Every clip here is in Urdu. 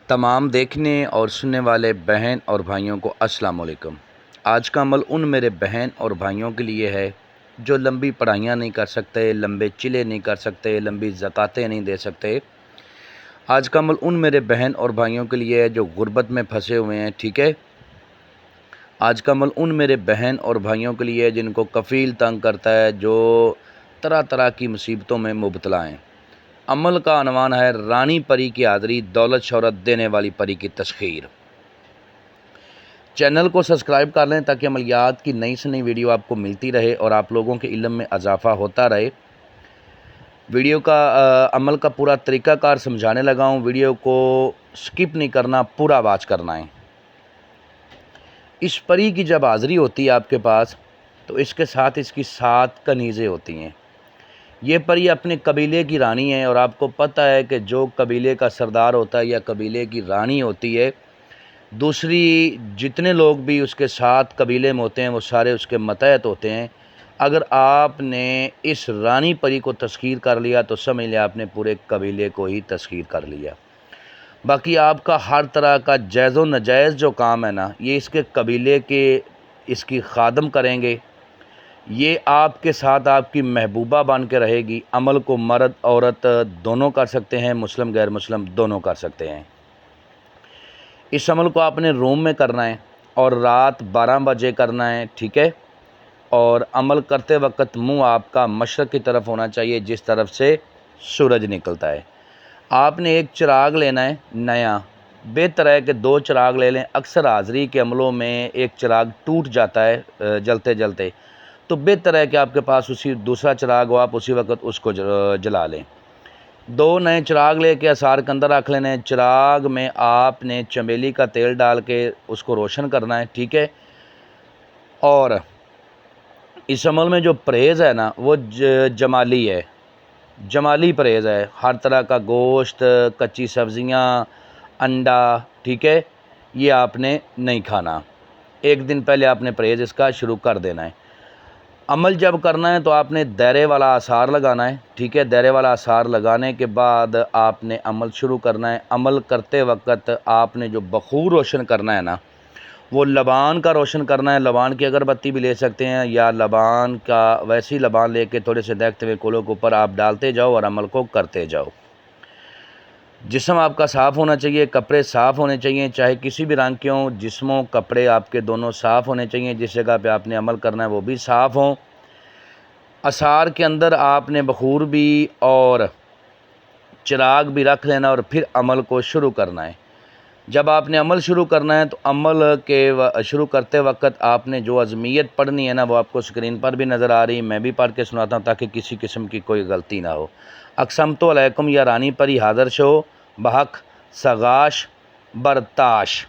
تمام دیکھنے اور سننے والے بہن اور بھائیوں کو السلام علیکم۔ آج کا عمل ان میرے بہن اور بھائیوں کے لیے ہے جو لمبی پڑھائیاں نہیں کر سکتے، لمبے چلے نہیں کر سکتے، لمبی زکاتیں نہیں دے سکتے۔ آج کا عمل ان میرے بہن اور بھائیوں کے لیے ہے جو غربت میں پھنسے ہوئے ہیں، ٹھیک ہے۔ آج کا عمل ان میرے بہن اور بھائیوں کے لیے ہے جن کو کفیل تنگ کرتا ہے، جو طرح طرح کی مصیبتوں میں مبتلا ہیں۔ عمل کا عنوان ہے رانی پری کی حاضری، دولت شہرت دینے والی پری کی تسخیر۔ چینل کو سبسکرائب کر لیں تاکہ عملیات کی نئی سے نئی ویڈیو آپ کو ملتی رہے اور آپ لوگوں کے علم میں اضافہ ہوتا رہے۔ ویڈیو کا عمل کا پورا طریقہ کار سمجھانے لگا ہوں، ویڈیو کو سکپ نہیں کرنا، پورا واچ کرنا ہے۔ اس پری کی جب حاضری ہوتی ہے آپ کے پاس تو اس کے ساتھ اس کی 7 کنیزیں ہوتی ہیں۔ یہ پری اپنے قبیلے کی رانی ہے اور آپ کو پتہ ہے کہ جو قبیلے کا سردار ہوتا ہے یا قبیلے کی رانی ہوتی ہے، دوسری جتنے لوگ بھی اس کے ساتھ قبیلے میں ہوتے ہیں وہ سارے اس کے ماتحت ہوتے ہیں۔ اگر آپ نے اس رانی پری کو تسخیر کر لیا تو سمجھ لیا آپ نے پورے قبیلے کو ہی تسخیر کر لیا۔ باقی آپ کا ہر طرح کا جائز و ناجائز جو کام ہے نا، یہ اس کے قبیلے کے اس کی خادم کریں گے۔ یہ آپ کے ساتھ آپ کی محبوبہ بن کے رہے گی۔ عمل کو مرد عورت دونوں کر سکتے ہیں، مسلم غیر مسلم دونوں کر سکتے ہیں۔ اس عمل کو آپ نے روم میں کرنا ہے اور رات 12 بجے کرنا ہے، ٹھیک ہے۔ اور عمل کرتے وقت منہ آپ کا مشرق کی طرف ہونا چاہیے، جس طرف سے سورج نکلتا ہے۔ آپ نے ایک چراغ لینا ہے نیا، بہتر ہے کہ 2 چراغ لے لیں۔ اکثر حاضری کے عملوں میں ایک چراغ ٹوٹ جاتا ہے جلتے جلتے، تو بہتر ہے کہ آپ کے پاس دوسرا چراغ ہو، آپ اسی وقت اس کو جلا لیں۔ 2 نئے چراغ لے کے آثار کے اندر رکھ لینے۔ چراغ میں آپ نے چمیلی کا تیل ڈال کے اس کو روشن کرنا ہے، ٹھیک ہے۔ اور اس عمل میں جو پرہیز ہے نا وہ جمالی ہے، جمالی پرہیز ہے۔ ہر طرح کا گوشت، کچی سبزیاں، انڈا، ٹھیک ہے، یہ آپ نے نہیں کھانا۔ 1 دن پہلے آپ نے پرہیز اس کا شروع کر دینا ہے۔ عمل جب کرنا ہے تو آپ نے دائرے والا آثار لگانا ہے، ٹھیک ہے۔ دائرے والا آثار لگانے کے بعد آپ نے عمل شروع کرنا ہے۔ عمل کرتے وقت آپ نے جو بخور روشن کرنا ہے نا، وہ لبان کا روشن کرنا ہے۔ لبان کی اگربتی بھی لے سکتے ہیں یا لبان کا ویسی لبان لے کے تھوڑے سے دیکھتے ہوئے کولوں کے اوپر آپ ڈالتے جاؤ اور عمل کو کرتے جاؤ۔ جسم آپ کا صاف ہونا چاہیے، کپڑے صاف ہونے چاہیے، چاہے کسی بھی رنگ کے ہوں، جسموں کپڑے آپ کے دونوں صاف ہونے چاہیے۔ جس جگہ پہ آپ نے عمل کرنا ہے وہ بھی صاف ہوں۔ آثار کے اندر آپ نے بخور بھی اور چراغ بھی رکھ لینا اور پھر عمل کو شروع کرنا ہے۔ جب آپ نے عمل شروع کرنا ہے تو عمل کے شروع کرتے وقت آپ نے جو عظمیت پڑھنی ہے نا، وہ آپ کو سکرین پر بھی نظر آ رہی، میں بھی پڑھ کے سناتا ہوں تاکہ کسی قسم کی کوئی غلطی نہ ہو۔ اقسمت علیکم یا رانی پری حاضر شو بحق سغاش برتاش۔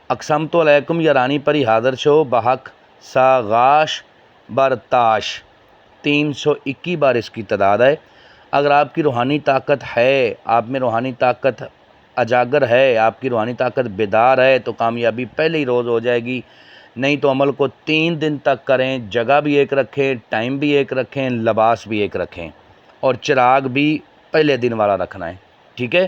اقسمت علیکم یا رانی پری حاضر شو بحق سغاش برتاش۔ 321 بار اس کی تعداد ہے۔ اگر آپ کی روحانی طاقت ہے، آپ میں روحانی طاقت اجاگر ہے، آپ کی روحانی طاقت بیدار ہے تو کامیابی پہلے ہی روز ہو جائے گی۔ نہیں تو عمل کو 3 دن تک کریں، جگہ بھی ایک رکھیں، ٹائم بھی ایک رکھیں، لباس بھی ایک رکھیں اور چراغ بھی پہلے دن والا رکھنا ہے، ٹھیک ہے۔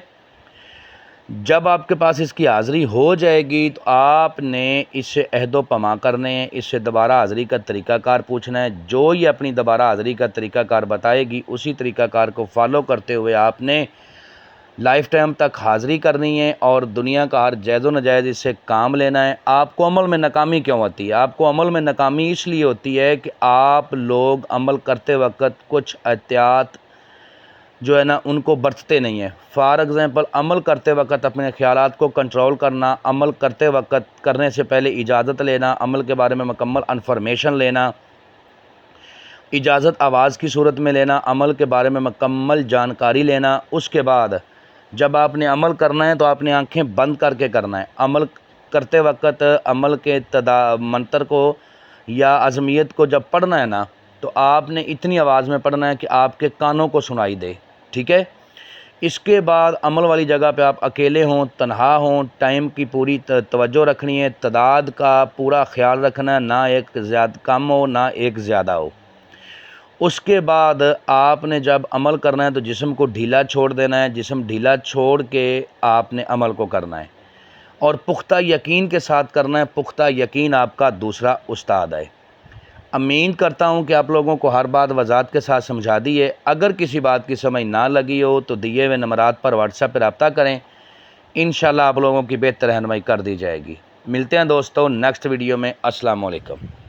جب آپ کے پاس اس کی حاضری ہو جائے گی تو آپ نے اس سے عہد و پیمان کرنے ہیں، اس سے دوبارہ حاضری کا طریقہ کار پوچھنا ہے۔ جو یہ اپنی دوبارہ حاضری کا طریقہ کار بتائے گی اسی طریقہ کار کو فالو کرتے ہوئے آپ نے لائف ٹائم تک حاضری کرنی ہے اور دنیا کا ہر جائز و ناجائز اس سے کام لینا ہے۔ آپ کو عمل میں ناکامی کیوں ہوتی ہے؟ آپ کو عمل میں ناکامی اس لیے ہوتی ہے کہ آپ لوگ عمل کرتے وقت کچھ احتیاط جو ہے نا ان کو برتتے نہیں ہیں۔ فار ایگزامپل، عمل کرتے وقت اپنے خیالات کو کنٹرول کرنا، عمل کرتے وقت کرنے سے پہلے اجازت لینا، عمل کے بارے میں مکمل انفارمیشن لینا، اجازت آواز کی صورت میں لینا، عمل کے بارے میں مکمل جانکاری لینا۔ اس کے بعد جب آپ نے عمل کرنا ہے تو آپ نے آنکھیں بند کر کے کرنا ہے۔ عمل کرتے وقت عمل کے منتر کو یا عظمیت کو جب پڑھنا ہے نا تو آپ نے اتنی آواز میں پڑھنا ہے کہ آپ کے کانوں کو سنائی دے، ٹھیک ہے۔ اس کے بعد عمل والی جگہ پہ آپ اکیلے ہوں، تنہا ہوں، ٹائم کی پوری توجہ رکھنی ہے، تعداد کا پورا خیال رکھنا ہے، نہ ایک زیادہ کم ہو نہ ایک زیادہ ہو۔ اس کے بعد آپ نے جب عمل کرنا ہے تو جسم کو ڈھیلا چھوڑ دینا ہے، جسم ڈھیلا چھوڑ کے آپ نے عمل کو کرنا ہے اور پختہ یقین کے ساتھ کرنا ہے۔ پختہ یقین آپ کا دوسرا استاد ہے۔ امید کرتا ہوں کہ آپ لوگوں کو ہر بات وضاحت کے ساتھ سمجھا دی ہے۔ اگر کسی بات کی سمجھ نہ لگی ہو تو دیے ہوئے نمبرات پر واٹس ایپ پہ رابطہ کریں، انشاءاللہ آپ لوگوں کی بہتر رہنمائی کر دی جائے گی۔ ملتے ہیں دوستوں نیکسٹ ویڈیو میں۔ السلام علیکم۔